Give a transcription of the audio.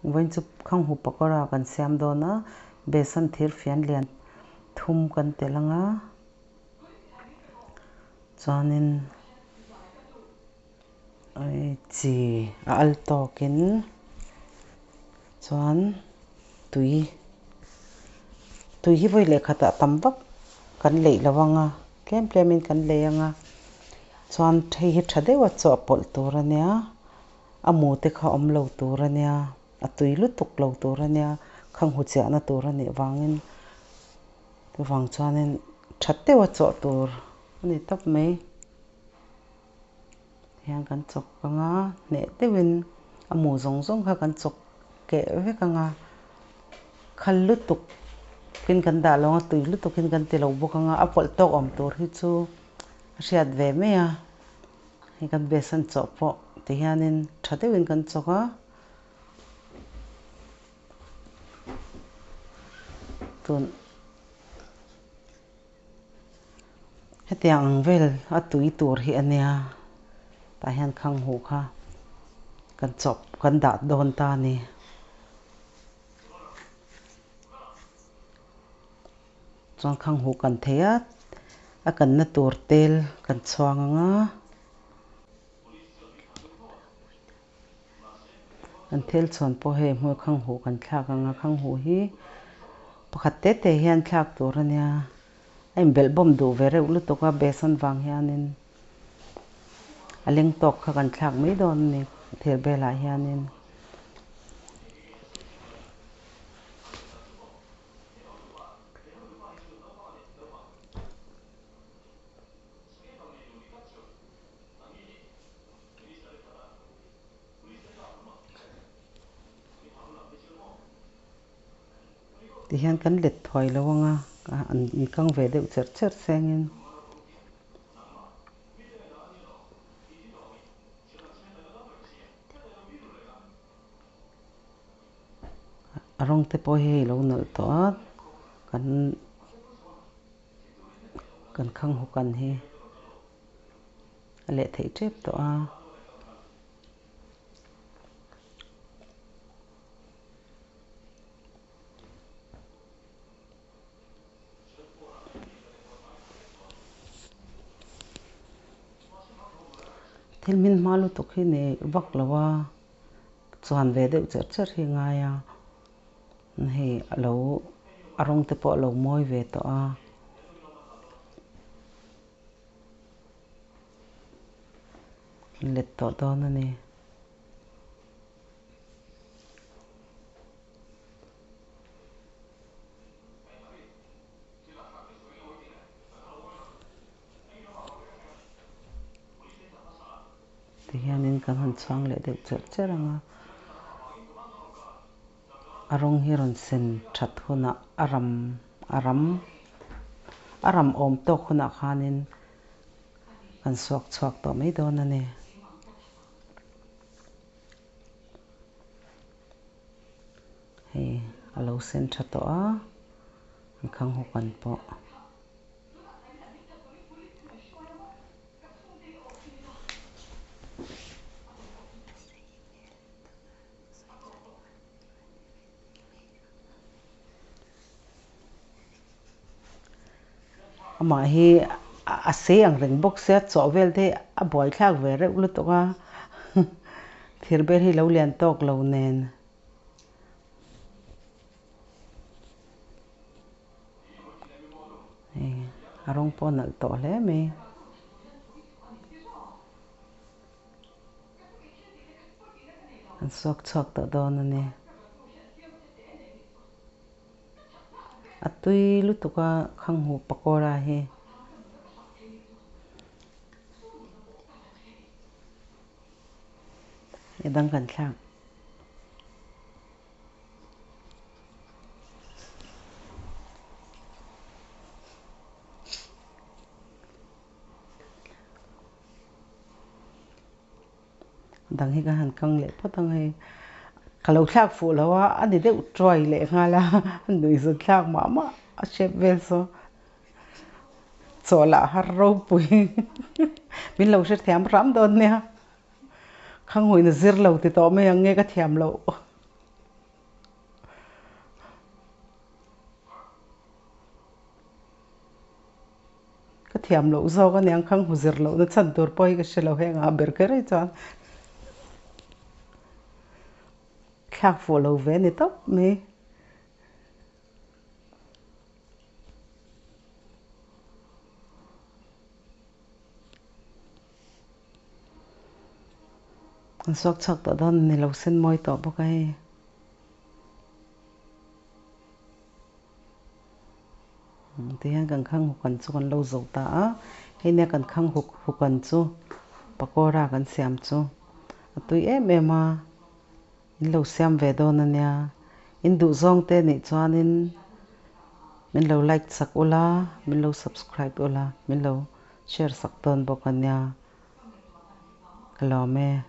When to Khanghu Pakora kan siamdan Besan thir fian lian thum kan telanga chuanin chi alto kin chuan tui hi voi le khata tambak kan lei lawanga tlem kan leianga chuan thei hi thadewa chaw pol turania amu te kha om lo turania atui lutuk lo turania Khanghu chana turani wangin wang chuanin thatewa chaw tur ani tak mai hian kan chok panga ne tewin amu zong kha kan chok ke vekanga khal lutuk kin kan da longa tui lutukin kan ti lo bokanga apol tok om tur hi chu hriat ve me a hi kan Besan chaw po ti hianin thatewin kan choka tun hetiang vel a tui tur hi ania ta hian Khanghu kha kan chop kan da don ta ni chuan Khanghu kan theia a kan na tur tel kan chuanganga kan thel chon po he hmu Khanghu kan thlakanga Khanghu hi pakhat te hian thlak tur ania aim bel bom du ve reuh lutuka Besan wang hianin aleng tok kha kan thlak mai don ni thir bela hianin ti hian kan let thoi lawanga an kang ve deuh cher sengin arong te po hi lo nal to kan Khanghu kan hi le thei trep to a thilmin hmalu tok hi ne vak lawa chuan ve deuh cher hi ngaia hei alo arong te po lo mawi ve to a let to don ani ti hianin kan han chuang le deuh cher anga arong hi ron sen that huna aram om tok huna khanin kan chuak to mai don ani hei alo sen tha to a Khanghu kan po ama hi a se ang reng box se chaw vel the a boi thlak ve reuh lutuka thir ber hi lo lian tok lo nen arong po nal to hle me an chuak to don ani atui lutuka Khanghu Pakora hi edang kan thlak dang hi ka han kang le potang hei kalau thlak fu lawa ani deuh troi le ngala nui zu thlak ma a shep vel so chola har ro pui min lo hre thiam ram don nia Khanghu in zir lo ti to me ange ka thiam lo thiam lo zo ka niang khang huzir lo na chan tur poi ka shelo he nga ber ke rai chan khak fo lo ve ni top me sok chak ta don ni lo sen moi to ba kai thì hàng cần khang hụt cần chu cần lâu dầu ta hay nè cần khang hụt cần chu pakora cần siam chu tụi em mà in lâu siam về đâu nè nha in đủ zong te nị cho nên mình lâu like sak ola mình lâu subscribe ola mình lâu share sak ton bọc nha hello me